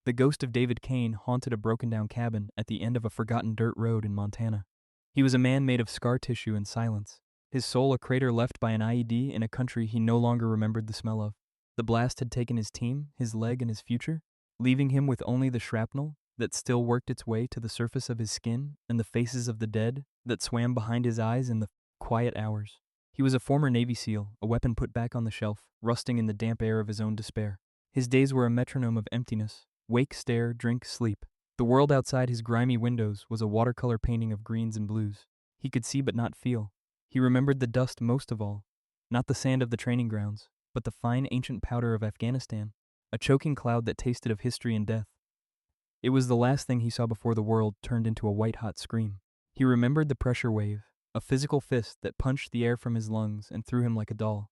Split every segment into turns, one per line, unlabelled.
The ghost of David Kane haunted a broken-down cabin at the end of a forgotten dirt road in Montana. He was a man made of scar tissue and silence, his soul a crater left by an IED in a country he no longer remembered the smell of. The blast had taken his team, his leg, and his future, leaving him with only the shrapnel that still worked its way to the surface of his skin and the faces of the dead that swam behind his eyes in the quiet hours. He was a former Navy SEAL, a weapon put back on the shelf, rusting in the damp air of his own despair. His days were a metronome of emptiness. Wake, stare, drink, sleep. The world outside his grimy windows was a watercolor painting of greens and blues. He could see but not feel. He remembered the dust most of all. Not the sand of the training grounds, but the fine ancient powder of Afghanistan, a choking cloud that tasted of history and death. It was the last thing he saw before the world turned into a white-hot scream. He remembered the pressure wave, a physical fist that punched the air from his lungs and threw him like a doll.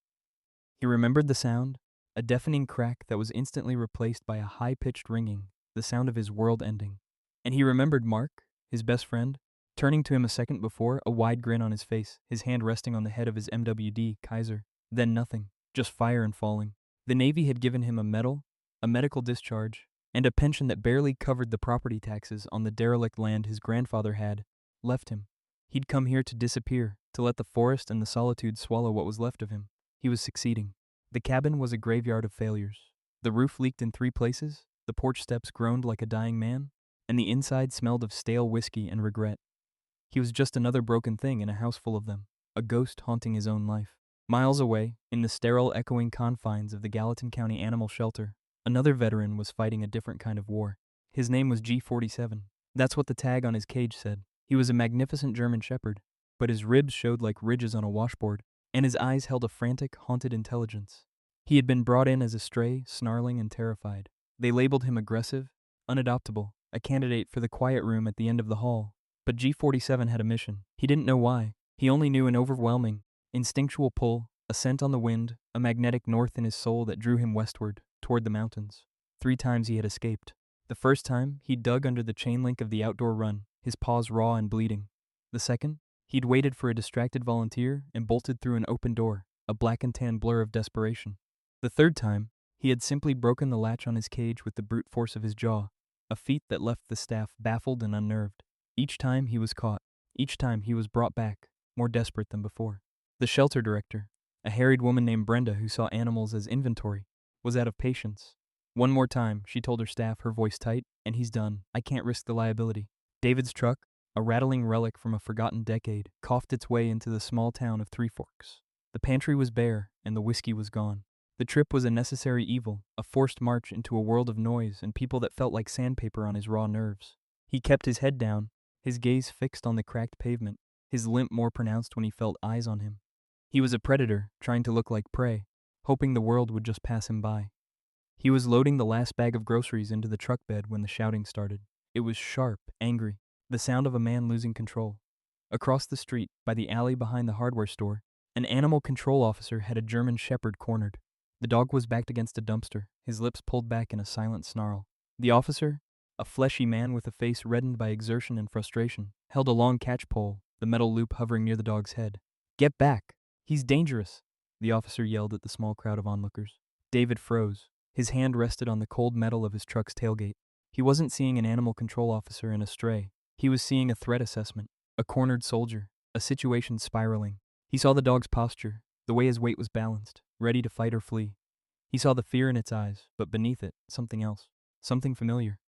He remembered the sound, a deafening crack that was instantly replaced by a high-pitched ringing, the sound of his world ending. And he remembered Mark, his best friend, turning to him a second before, a wide grin on his face, his hand resting on the head of his MWD, Kaiser. Then nothing, just fire and falling. The Navy had given him a medal, a medical discharge, and a pension that barely covered the property taxes on the derelict land his grandfather had left him. He'd come here to disappear, to let the forest and the solitude swallow what was left of him. He was succeeding. The cabin was a graveyard of failures. The roof leaked in 3 places, the porch steps groaned like a dying man, and the inside smelled of stale whiskey and regret. He was just another broken thing in a house full of them, a ghost haunting his own life. Miles away, in the sterile, echoing confines of the Gallatin County Animal Shelter, another veteran was fighting a different kind of war. His name was G47. That's what the tag on his cage said. He was a magnificent German shepherd, but his ribs showed like ridges on a washboard, and his eyes held a frantic, haunted intelligence. He had been brought in as a stray, snarling and terrified. They labeled him aggressive, unadoptable, a candidate for the quiet room at the end of the hall. But G47 had a mission. He didn't know why. He only knew an overwhelming, instinctual pull, a scent on the wind, a magnetic north in his soul that drew him westward, toward the mountains. 3 times he had escaped. The first time, he'd dug under the chain link of the outdoor run, his paws raw and bleeding. The second, he'd waited for a distracted volunteer and bolted through an open door, a black and tan blur of desperation. The third time, he had simply broken the latch on his cage with the brute force of his jaw, a feat that left the staff baffled and unnerved. Each time he was caught. Each time he was brought back, more desperate than before. The shelter director, a harried woman named Brenda who saw animals as inventory, was out of patience. One more time, she told her staff, her voice tight, and he's done. I can't risk the liability. David's truck, a rattling relic from a forgotten decade, coughed its way into the small town of Three Forks. The pantry was bare, and the whiskey was gone. The trip was a necessary evil, a forced march into a world of noise and people that felt like sandpaper on his raw nerves. He kept his head down, his gaze fixed on the cracked pavement, his limp more pronounced when he felt eyes on him. He was a predator, trying to look like prey, hoping the world would just pass him by. He was loading the last bag of groceries into the truck bed when the shouting started. It was sharp, angry, the sound of a man losing control. Across the street, by the alley behind the hardware store, an animal control officer had a German shepherd cornered. The dog was backed against a dumpster, his lips pulled back in a silent snarl. The officer, a fleshy man with a face reddened by exertion and frustration, held a long catch pole, the metal loop hovering near the dog's head. Get back! He's dangerous! The officer yelled at the small crowd of onlookers. David froze. His hand rested on the cold metal of his truck's tailgate. He wasn't seeing an animal control officer in a stray. He was seeing a threat assessment, a cornered soldier, a situation spiraling. He saw the dog's posture, the way his weight was balanced, ready to fight or flee. He saw the fear in its eyes, but beneath it, something else, something familiar.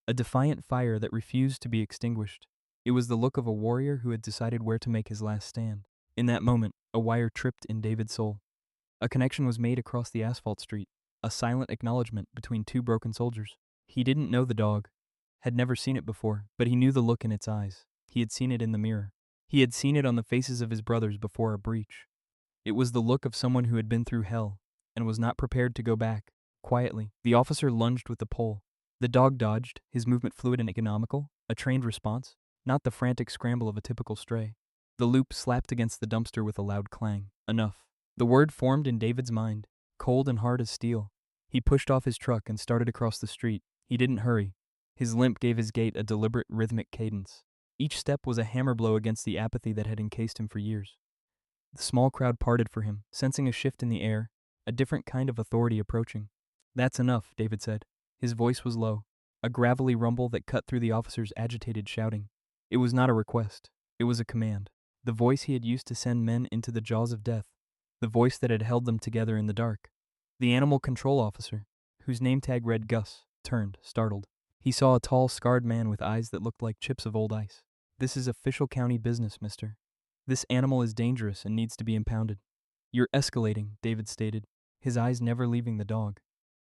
A defiant fire that refused to be extinguished. It was the look of a warrior who had decided where to make his last stand. In that moment, a wire tripped in David's soul. A connection was made across the asphalt street, a silent acknowledgement between 2 broken soldiers. He didn't know the dog, had never seen it before, but he knew the look in its eyes. He had seen it in the mirror. He had seen it on the faces of his brothers before a breach. It was the look of someone who had been through hell and was not prepared to go back. Quietly, the officer lunged with the pole. The dog dodged, his movement fluid and economical, a trained response, not the frantic scramble of a typical stray. The loop slapped against the dumpster with a loud clang. Enough. The word formed in David's mind, cold and hard as steel. He pushed off his truck and started across the street. He didn't hurry. His limp gave his gait a deliberate, rhythmic cadence. Each step was a hammer blow against the apathy that had encased him for years. The small crowd parted for him, sensing a shift in the air, a different kind of authority approaching. That's enough, David said. His voice was low. a gravelly rumble that cut through the officer's agitated shouting. It was not a request. It was a command. The voice he had used to send men into the jaws of death. The voice that had held them together in the dark. The animal control officer, whose name tag read Gus, turned, startled. He saw a tall, scarred man with eyes that looked like chips of old ice. "This is official county business, mister. This animal is dangerous and needs to be impounded." "You're escalating," David stated, his eyes never leaving the dog.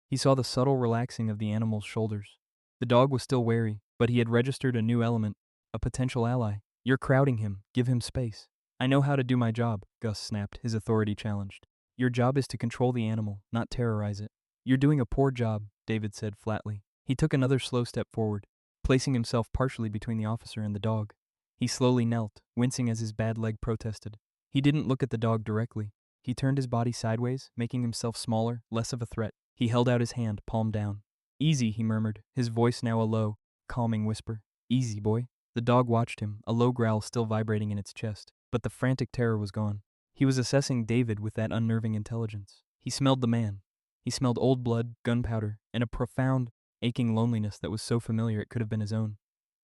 He saw the subtle relaxing of the animal's shoulders. The dog was still wary, but he had registered a new element, a potential ally. "You're crowding him. Give him space." "I know how to do my job," Gus snapped, his authority challenged. "Your job is to control the animal, not terrorize it." "You're doing a poor job," David said flatly. He took another slow step forward, placing himself partially between the officer and the dog. He slowly knelt, wincing as his bad leg protested. He didn't look at the dog directly. He turned his body sideways, making himself smaller, less of a threat. He held out his hand, palm down. "Easy," he murmured, his voice now a low, calming whisper. "Easy, boy." The dog watched him, a low growl still vibrating in its chest, but the frantic terror was gone. He was assessing David with that unnerving intelligence. He smelled the man. He smelled old blood, gunpowder, and a profound, aching loneliness that was so familiar it could have been his own.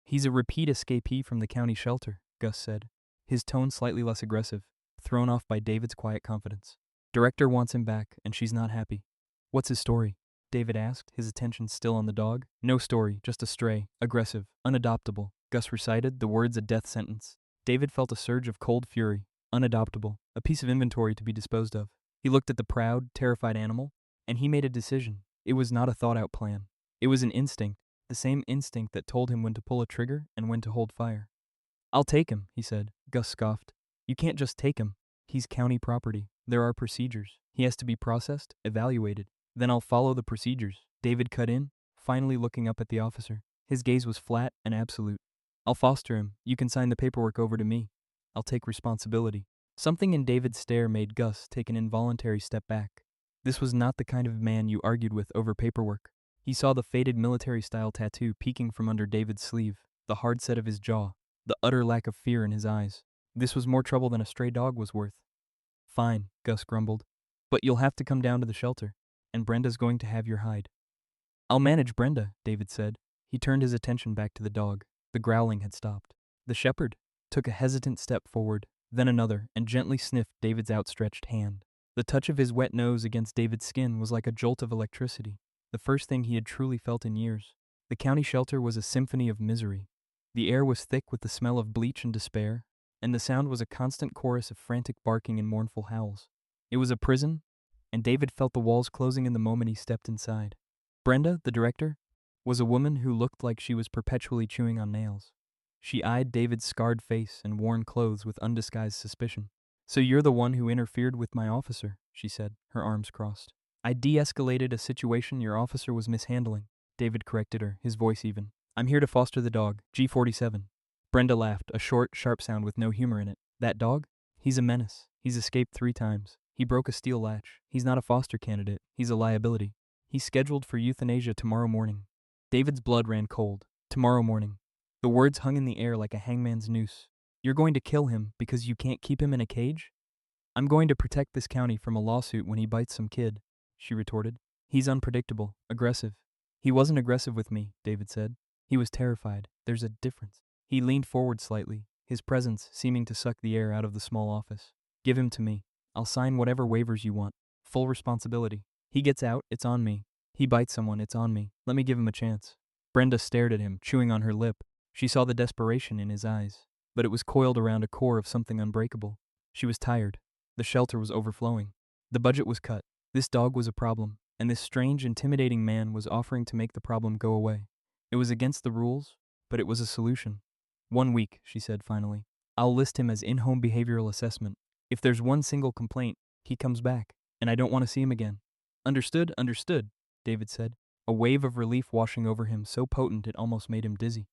"He's a repeat escapee from the county shelter," Gus said, his tone slightly less aggressive, thrown off by David's quiet confidence. "Director wants him back, and she's not happy." "What's his story?" David asked, his attention still on the dog. "No story, just a stray, aggressive, unadoptable," Gus recited, the words a death sentence. David felt a surge of cold fury. Unadoptable, a piece of inventory to be disposed of. He looked at the proud, terrified animal, and he made a decision. It was not a thought-out plan. It was an instinct, the same instinct that told him when to pull a trigger and when to hold fire. "I'll take him," he said. Gus scoffed. "You can't just take him. He's county property. There are procedures. He has to be processed, evaluated. Then I'll follow the procedures." David cut in, finally looking up at the officer. His gaze was flat and absolute. "I'll foster him. You can sign the paperwork over to me. I'll take responsibility." Something in David's stare made Gus take an involuntary step back. This was not the kind of man you argued with over paperwork. He saw the faded military-style tattoo peeking from under David's sleeve, the hard set of his jaw, the utter lack of fear in his eyes. This was more trouble than a stray dog was worth. "Fine," Gus grumbled. "But you'll have to come down to the shelter, and Brenda's going to have your hide." "I'll manage Brenda," David said. He turned his attention back to the dog. The growling had stopped. The shepherd took a hesitant step forward, then another, and gently sniffed David's outstretched hand. The touch of his wet nose against David's skin was like a jolt of electricity, the first thing he had truly felt in years. The county shelter was a symphony of misery. The air was thick with the smell of bleach and despair, and the sound was a constant chorus of frantic barking and mournful howls. It was a prison, and David felt the walls closing in the moment he stepped inside. Brenda, the director, was a woman who looked like she was perpetually chewing on nails. She eyed David's scarred face and worn clothes with undisguised suspicion. "So you're the one who interfered with my officer," she said, her arms crossed. "I de-escalated a situation your officer was mishandling," David corrected her, his voice even. "I'm here to foster the dog, G47. Brenda laughed, a short, sharp sound with no humor in it. "That dog? He's a menace. He's escaped 3 times. He broke a steel latch. He's not a foster candidate. He's a liability. He's scheduled for euthanasia tomorrow morning." David's blood ran cold. Tomorrow morning. The words hung in the air like a hangman's noose. "You're going to kill him because you can't keep him in a cage?" "I'm going to protect this county from a lawsuit when he bites some kid," she retorted. "He's unpredictable, aggressive." "He wasn't aggressive with me," David said. "He was terrified. There's a difference." He leaned forward slightly, his presence seeming to suck the air out of the small office. "Give him to me. I'll sign whatever waivers you want. Full responsibility. He gets out, it's on me. He bites someone, it's on me. Let me give him a chance." Brenda stared at him, chewing on her lip. She saw the desperation in his eyes, but it was coiled around a core of something unbreakable. She was tired. The shelter was overflowing. The budget was cut. This dog was a problem, and this strange, intimidating man was offering to make the problem go away. It was against the rules, but it was a solution. "1 week," she said finally. "I'll list him as in-home behavioral assessment. If there's one single complaint, he comes back, and I don't want to see him again." "Understood, understood," David said, a wave of relief washing over him so potent it almost made him dizzy.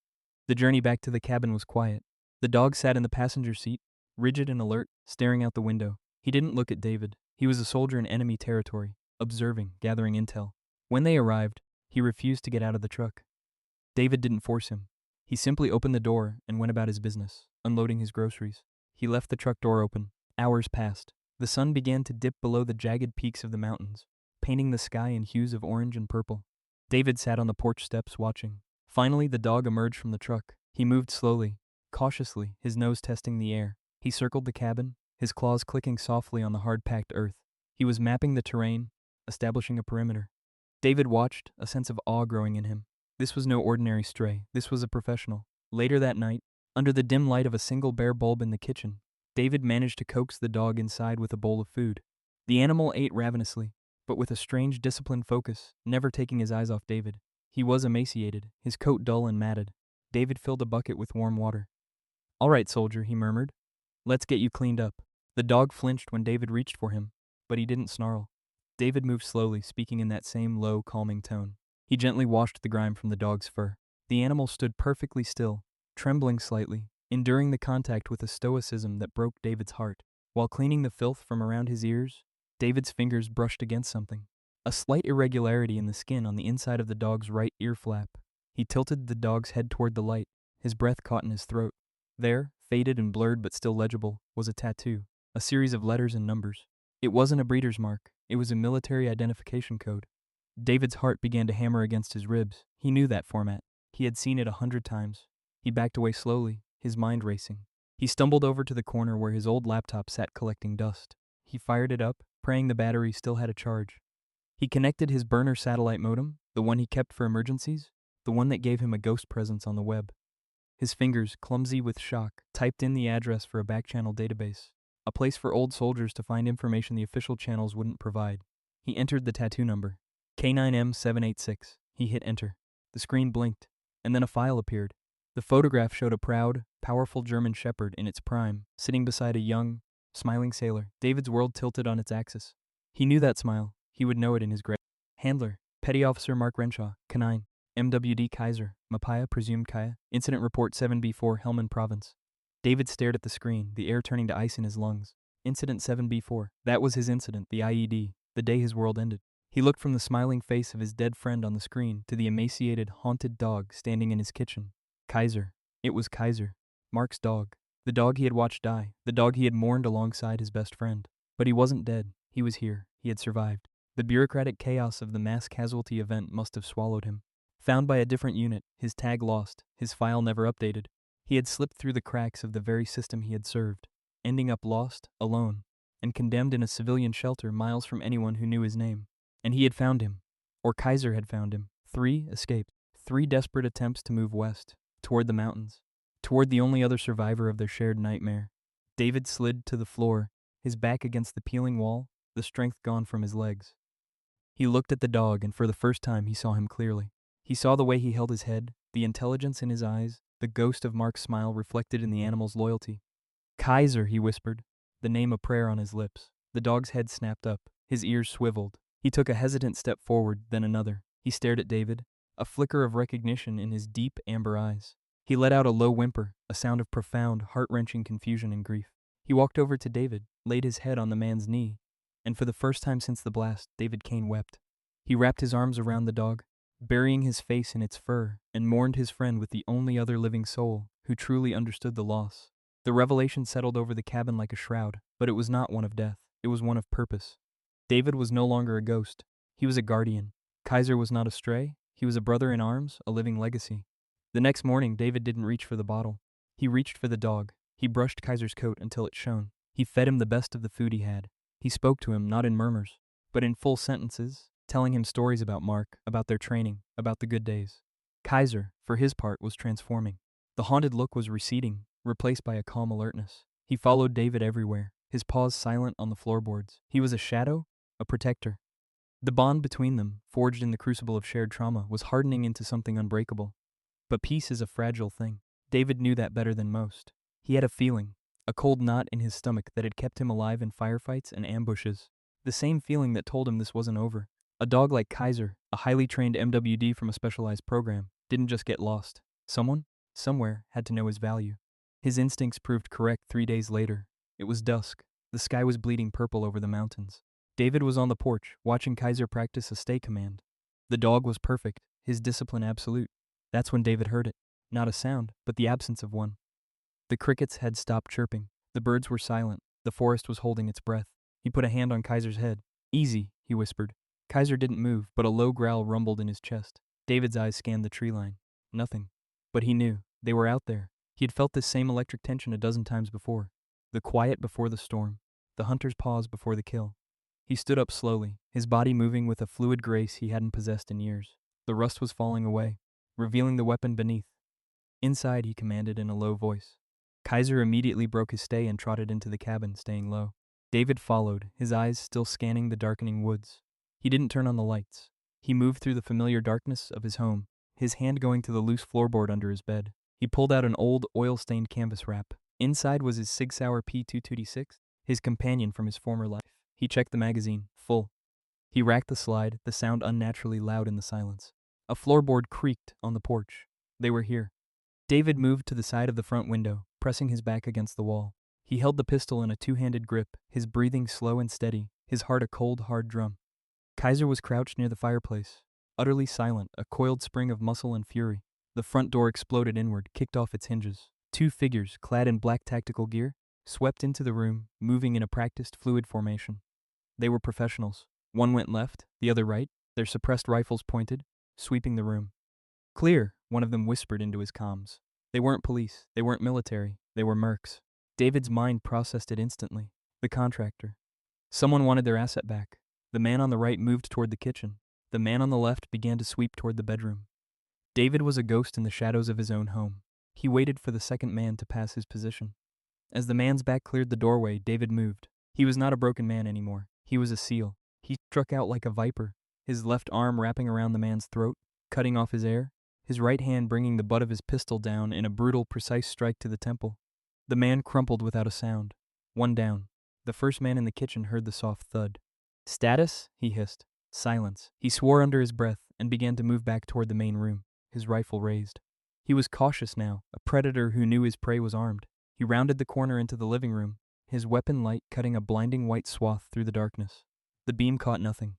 The journey back to the cabin was quiet. The dog sat in the passenger seat, rigid and alert, staring out the window. He didn't look at David. He was a soldier in enemy territory, observing, gathering intel. When they arrived, he refused to get out of the truck. David didn't force him. He simply opened the door and went about his business, unloading his groceries. He left the truck door open. Hours passed. The sun began to dip below the jagged peaks of the mountains, painting the sky in hues of orange and purple. David sat on the porch steps watching. Finally, the dog emerged from the truck. He moved slowly, cautiously, his nose testing the air. He circled the cabin, his claws clicking softly on the hard-packed earth. He was mapping the terrain, establishing a perimeter. David watched, a sense of awe growing in him. This was no ordinary stray. This was a professional. Later that night, under the dim light of a single bare bulb in the kitchen, David managed to coax the dog inside with a bowl of food. The animal ate ravenously, but with a strange disciplined focus, never taking his eyes off David. He was emaciated, his coat dull and matted. David filled a bucket with warm water. "All right, soldier," he murmured. "Let's get you cleaned up." The dog flinched when David reached for him, but he didn't snarl. David moved slowly, speaking in that same low, calming tone. He gently washed the grime from the dog's fur. The animal stood perfectly still, trembling slightly, enduring the contact with a stoicism that broke David's heart. While cleaning the filth from around his ears, David's fingers brushed against something. A slight irregularity in the skin on the inside of the dog's right ear flap. He tilted the dog's head toward the light. His breath caught in his throat. There, faded and blurred but still legible, was a tattoo, a series of letters and numbers. It wasn't a breeder's mark, it was a military identification code. David's heart began to hammer against his ribs. He knew that format. He had seen it 100 times. He backed away slowly, his mind racing. He stumbled over to the corner where his old laptop sat collecting dust. He fired it up, praying the battery still had a charge. He connected his burner satellite modem, the one he kept for emergencies, the one that gave him a ghost presence on the web. His fingers, clumsy with shock, typed in the address for a back-channel database, a place for old soldiers to find information the official channels wouldn't provide. He entered the tattoo number, K9M786. He hit enter. The screen blinked, and then a file appeared. The photograph showed a proud, powerful German shepherd in its prime, sitting beside a young, smiling sailor. David's world tilted on its axis. He knew that smile. He would know it in his grave. Handler, Petty Officer Mark Renshaw, Canine, MWD Kaiser, Mapaya presumed Kaya, Incident Report 7B4, Helmand Province. David stared at the screen, the air turning to ice in his lungs. Incident 7B4. That was his incident, the IED, the day his world ended. He looked from the smiling face of his dead friend on the screen to the emaciated, haunted dog standing in his kitchen. Kaiser. It was Kaiser. Mark's dog. The dog he had watched die. The dog he had mourned alongside his best friend. But he wasn't dead. He was here. He had survived. The bureaucratic chaos of the mass casualty event must have swallowed him. Found by a different unit, his tag lost, his file never updated. He had slipped through the cracks of the very system he had served, ending up lost, alone, and condemned in a civilian shelter miles from anyone who knew his name. And he had found him. Or Kaiser had found him. 3 escaped. 3 desperate attempts to move west, toward the mountains, toward the only other survivor of their shared nightmare. David slid to the floor, his back against the peeling wall, the strength gone from his legs. He looked at the dog, and for the first time he saw him clearly. He saw the way he held his head, the intelligence in his eyes, the ghost of Mark's smile reflected in the animal's loyalty. "Kaiser," he whispered, the name a prayer on his lips. The dog's head snapped up, his ears swiveled. He took a hesitant step forward, then another. He stared at David, a flicker of recognition in his deep amber eyes. He let out a low whimper, a sound of profound, heart-wrenching confusion and grief. He walked over to David, laid his head on the man's knee, and for the first time since the blast, David Kane wept. He wrapped his arms around the dog, burying his face in its fur, and mourned his friend with the only other living soul who truly understood the loss. The revelation settled over the cabin like a shroud, but it was not one of death. It was one of purpose. David was no longer a ghost. He was a guardian. Kaiser was not a stray. He was a brother in arms, a living legacy. The next morning, David didn't reach for the bottle. He reached for the dog. He brushed Kaiser's coat until it shone. He fed him the best of the food he had. He spoke to him not in murmurs, but in full sentences, telling him stories about Mark, about their training, about the good days. Kaiser, for his part, was transforming. The haunted look was receding, replaced by a calm alertness. He followed David everywhere, his paws silent on the floorboards. He was a shadow, a protector. The bond between them, forged in the crucible of shared trauma, was hardening into something unbreakable. But peace is a fragile thing. David knew that better than most. He had a feeling, a cold knot in his stomach that had kept him alive in firefights and ambushes. The same feeling that told him this wasn't over. A dog like Kaiser, a highly trained MWD from a specialized program, didn't just get lost. Someone, somewhere, had to know his value. His instincts proved correct 3 days later. It was dusk. The sky was bleeding purple over the mountains. David was on the porch, watching Kaiser practice a stay command. The dog was perfect, his discipline absolute. That's when David heard it. Not a sound, but the absence of one. The crickets had stopped chirping. The birds were silent. The forest was holding its breath. He put a hand on Kaiser's head. "Easy," he whispered. Kaiser didn't move, but a low growl rumbled in his chest. David's eyes scanned the tree line. Nothing. But he knew. They were out there. He had felt this same electric tension a dozen times before. The quiet before the storm. The hunter's pause before the kill. He stood up slowly, his body moving with a fluid grace he hadn't possessed in years. The rust was falling away, revealing the weapon beneath. Inside, he commanded in a low voice. Kaiser immediately broke his stay and trotted into the cabin, staying low. David followed, his eyes still scanning the darkening woods. He didn't turn on the lights. He moved through the familiar darkness of his home, his hand going to the loose floorboard under his bed. He pulled out an old, oil-stained canvas wrap. Inside was his Sig Sauer P226, his companion from his former life. He checked the magazine, full. He racked the slide, the sound unnaturally loud in the silence. A floorboard creaked on the porch. They were here. David moved to the side of the front window, pressing his back against the wall. He held the pistol in a two-handed grip, his breathing slow and steady, his heart a cold, hard drum. Kaiser was crouched near the fireplace, utterly silent, a coiled spring of muscle and fury. The front door exploded inward, kicked off its hinges. Two figures, clad in black tactical gear, swept into the room, moving in a practiced, fluid formation. They were professionals. One went left, the other right, their suppressed rifles pointed, sweeping the room. Clear, one of them whispered into his comms. They weren't police, they weren't military, they were mercs. David's mind processed it instantly. The contractor. Someone wanted their asset back. The man on the right moved toward the kitchen. The man on the left began to sweep toward the bedroom. David was a ghost in the shadows of his own home. He waited for the second man to pass his position. As the man's back cleared the doorway, David moved. He was not a broken man anymore. He was a seal. He struck out like a viper, his left arm wrapping around the man's throat, cutting off his air, his right hand bringing the butt of his pistol down in a brutal, precise strike to the temple. The man crumpled without a sound. One down. The first man in the kitchen heard the soft thud. "Status?" he hissed. Silence. He swore under his breath and began to move back toward the main room, his rifle raised. He was cautious now, a predator who knew his prey was armed. He rounded the corner into the living room, his weapon light cutting a blinding white swath through the darkness. The beam caught nothing.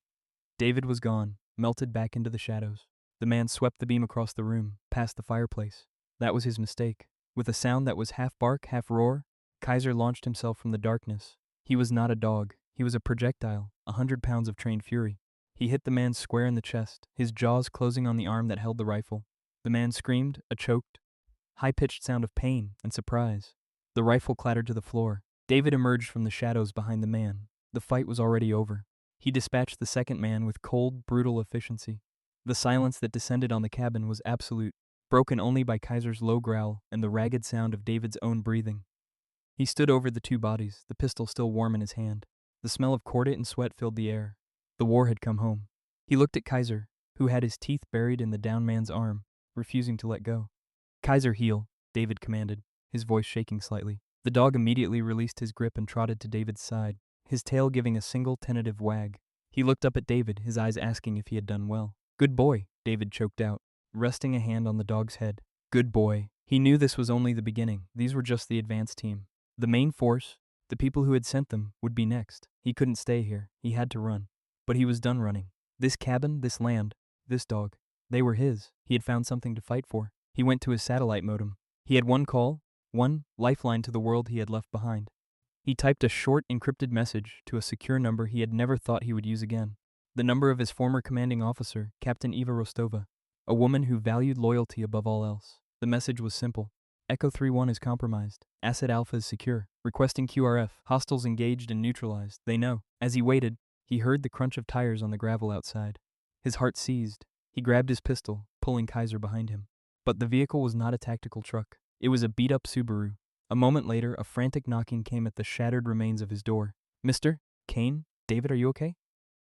David was gone, melted back into the shadows. The man swept the beam across the room, past the fireplace. That was his mistake. With a sound that was half bark, half roar, Kaiser launched himself from the darkness. He was not a dog. He was a projectile, 100 pounds of trained fury. He hit the man square in the chest, his jaws closing on the arm that held the rifle. The man screamed, a choked, high-pitched sound of pain and surprise. The rifle clattered to the floor. David emerged from the shadows behind the man. The fight was already over. He dispatched the second man with cold, brutal efficiency. The silence that descended on the cabin was absolute, broken only by Kaiser's low growl and the ragged sound of David's own breathing. He stood over the two bodies, the pistol still warm in his hand. The smell of cordite and sweat filled the air. The war had come home. He looked at Kaiser, who had his teeth buried in the down man's arm, refusing to let go. "Kaiser, heel," David commanded, his voice shaking slightly. The dog immediately released his grip and trotted to David's side, his tail giving a single tentative wag. He looked up at David, his eyes asking if he had done well. "Good boy," David choked out, resting a hand on the dog's head. Good boy. He knew this was only the beginning. These were just the advance team. The main force, the people who had sent them, would be next. He couldn't stay here. He had to run. But he was done running. This cabin, this land, this dog, they were his. He had found something to fight for. He went to his satellite modem. He had one call, one lifeline to the world he had left behind. He typed a short, encrypted message to a secure number he had never thought he would use again. The number of his former commanding officer, Captain Eva Rostova, a woman who valued loyalty above all else. The message was simple. Echo 3-1 is compromised. Asset Alpha is secure. Requesting QRF. Hostiles engaged and neutralized. They know. As he waited, he heard the crunch of tires on the gravel outside. His heart seized. He grabbed his pistol, pulling Kaiser behind him. But the vehicle was not a tactical truck. It was a beat-up Subaru. A moment later, a frantic knocking came at the shattered remains of his door. "Mr. Kane? David, are you okay?"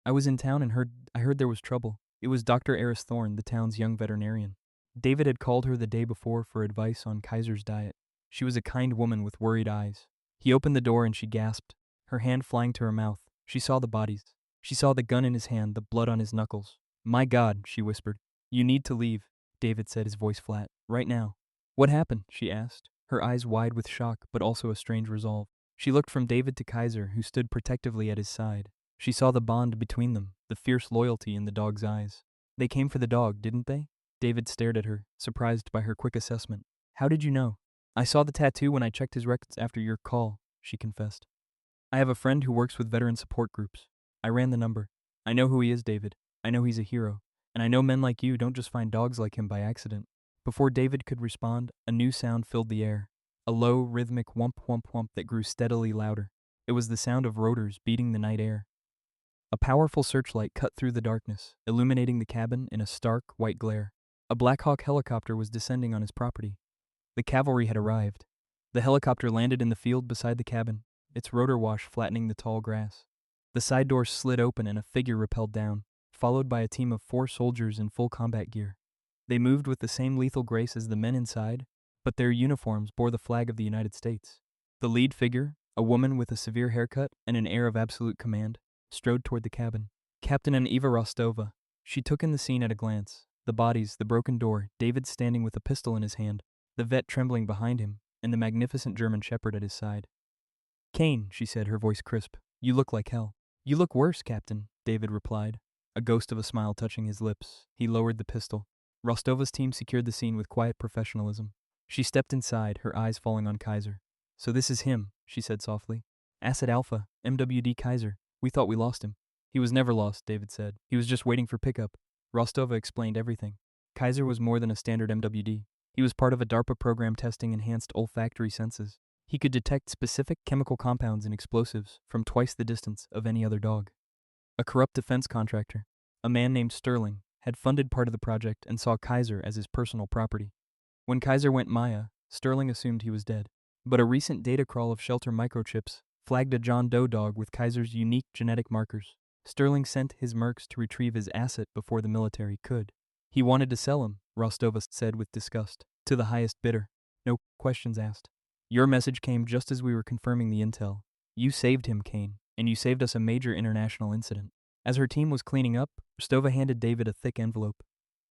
"I was in town and I heard there was trouble." It was Dr. Eris Thorne, the town's young veterinarian. David had called her the day before for advice on Kaiser's diet. She was a kind woman with worried eyes. He opened the door and she gasped, her hand flying to her mouth. She saw the bodies. She saw the gun in his hand, the blood on his knuckles. "My God," she whispered. "You need to leave," David said, his voice flat. "Right now." "What happened?" she asked, her eyes wide with shock but also a strange resolve. She looked from David to Kaiser, who stood protectively at his side. She saw the bond between them, the fierce loyalty in the dog's eyes. "They came for the dog, didn't they?" David stared at her, surprised by her quick assessment. "How did you know?" "I saw the tattoo when I checked his records after your call," she confessed. "I have a friend who works with veteran support groups. I ran the number." I know who he is, David. I know he's a hero. And I know men like you don't just find dogs like him by accident. Before David could respond, a new sound filled the air. A low, rhythmic whump whump whump that grew steadily louder. It was the sound of rotors beating the night air. A powerful searchlight cut through the darkness, illuminating the cabin in a stark, white glare. A Black Hawk helicopter was descending on his property. The cavalry had arrived. The helicopter landed in the field beside the cabin, its rotor wash flattening the tall grass. The side door slid open and a figure rappelled down, followed by a team of 4 soldiers in full combat gear. They moved with the same lethal grace as the men inside, but their uniforms bore the flag of the United States. The lead figure, a woman with a severe haircut and an air of absolute command, strode toward the cabin. Captain Eva Rostova. She took in the scene at a glance. The bodies, the broken door, David standing with a pistol in his hand, the vet trembling behind him, and the magnificent German shepherd at his side. Kane, she said, her voice crisp, you look like hell. You look worse, Captain, David replied, a ghost of a smile touching his lips. He lowered the pistol. Rostova's team secured the scene with quiet professionalism. She stepped inside, her eyes falling on Kaiser. So this is him, she said softly. Asset Alpha, MWD Kaiser. We thought we lost him. He was never lost, David said. He was just waiting for pickup. Rostova explained everything. Kaiser was more than a standard MWD. He was part of a DARPA program testing enhanced olfactory senses. He could detect specific chemical compounds and explosives from twice the distance of any other dog. A corrupt defense contractor, a man named Sterling, had funded part of the project and saw Kaiser as his personal property. When Kaiser went Maya, Sterling assumed he was dead. But a recent data crawl of shelter microchips flagged a John Doe dog with Kaiser's unique genetic markers. Sterling sent his mercs to retrieve his asset before the military could. He wanted to sell him, Rostova said with disgust, to the highest bidder. No questions asked. Your message came just as we were confirming the intel. You saved him, Kane, and you saved us a major international incident. As her team was cleaning up, Rostova handed David a thick envelope.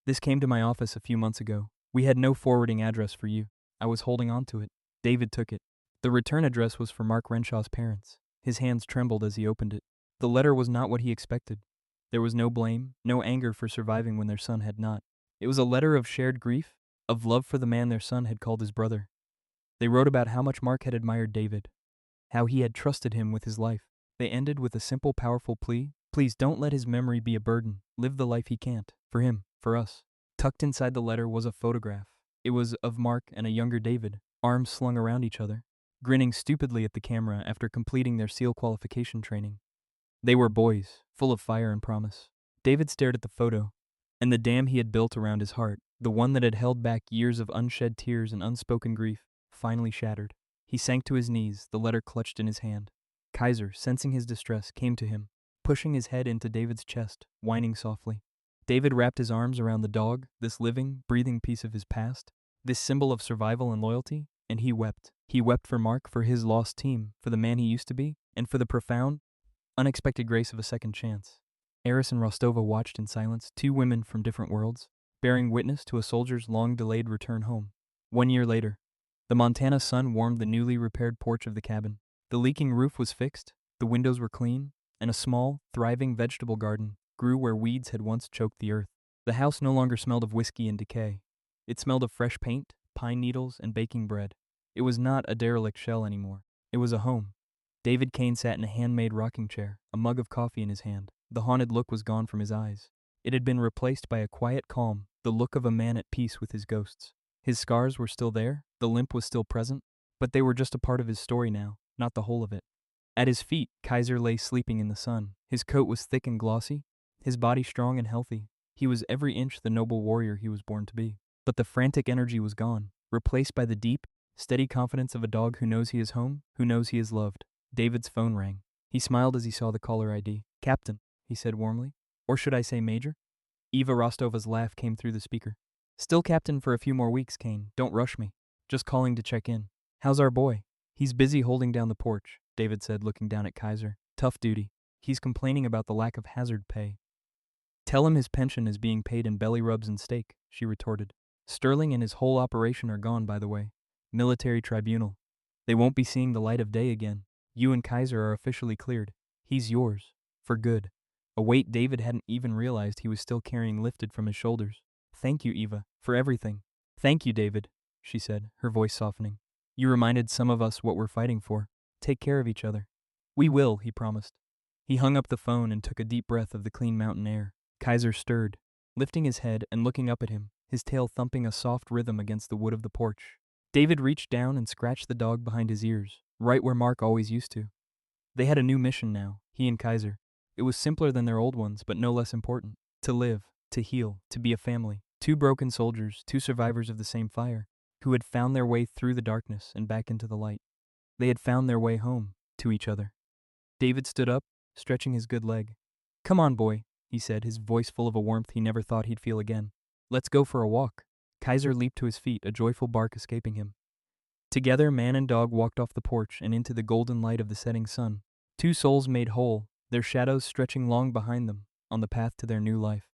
This came to my office a few months ago. We had no forwarding address for you. I was holding on to it. David took it. The return address was for Mark Renshaw's parents. His hands trembled as he opened it. The letter was not what he expected. There was no blame, no anger for surviving when their son had not. It was a letter of shared grief, of love for the man their son had called his brother. They wrote about how much Mark had admired David, how he had trusted him with his life. They ended with a simple, powerful plea. Please don't let his memory be a burden. Live the life he can't. For him, for us. Tucked inside the letter was a photograph. It was of Mark and a younger David, arms slung around each other, grinning stupidly at the camera after completing their SEAL qualification training. They were boys, full of fire and promise. David stared at the photo, and the dam he had built around his heart, the one that had held back years of unshed tears and unspoken grief, finally shattered. He sank to his knees, the letter clutched in his hand. Kaiser, sensing his distress, came to him, pushing his head into David's chest, whining softly. David wrapped his arms around the dog, this living, breathing piece of his past, this symbol of survival and loyalty, and he wept. He wept for Mark, for his lost team, for the man he used to be, and for the profound, unexpected grace of a second chance. Eris and Rostova watched in silence, 2 women from different worlds, bearing witness to a soldier's long-delayed return home. 1 year later, the Montana sun warmed the newly repaired porch of the cabin. The leaking roof was fixed, the windows were clean, and a small, thriving vegetable garden grew where weeds had once choked the earth. The house no longer smelled of whiskey and decay. It smelled of fresh paint, pine needles, and baking bread. It was not a derelict shell anymore. It was a home. David Kane sat in a handmade rocking chair, a mug of coffee in his hand. The haunted look was gone from his eyes. It had been replaced by a quiet calm, the look of a man at peace with his ghosts. His scars were still there, the limp was still present, but they were just a part of his story now, not the whole of it. At his feet, Kaiser lay sleeping in the sun. His coat was thick and glossy, his body strong and healthy. He was every inch the noble warrior he was born to be. But the frantic energy was gone, replaced by the deep, steady confidence of a dog who knows he is home, who knows he is loved. David's phone rang. He smiled as he saw the caller ID. Captain, he said warmly. Or should I say Major? Eva Rostova's laugh came through the speaker. Still Captain for a few more weeks, Kane. Don't rush me. Just calling to check in. How's our boy? He's busy holding down the porch, David said, looking down at Kaiser. Tough duty. He's complaining about the lack of hazard pay. Tell him his pension is being paid in belly rubs and steak, she retorted. Sterling and his whole operation are gone, by the way. Military tribunal. They won't be seeing the light of day again. You and Kaiser are officially cleared. He's yours. For good. A weight David hadn't even realized he was still carrying lifted from his shoulders. Thank you, Eva, for everything. Thank you, David, she said, her voice softening. You reminded some of us what we're fighting for. Take care of each other. We will, he promised. He hung up the phone and took a deep breath of the clean mountain air. Kaiser stirred, lifting his head and looking up at him, his tail thumping a soft rhythm against the wood of the porch. David reached down and scratched the dog behind his ears, right where Mark always used to. They had a new mission now, he and Kaiser. It was simpler than their old ones, but no less important. To live, to heal, to be a family. Two broken soldiers, two survivors of the same fire, who had found their way through the darkness and back into the light. They had found their way home, to each other. David stood up, stretching his good leg. "Come on, boy," he said, his voice full of a warmth he never thought he'd feel again. "Let's go for a walk." Kaiser leaped to his feet, a joyful bark escaping him. Together, man and dog walked off the porch and into the golden light of the setting sun. Two souls made whole, their shadows stretching long behind them, on the path to their new life.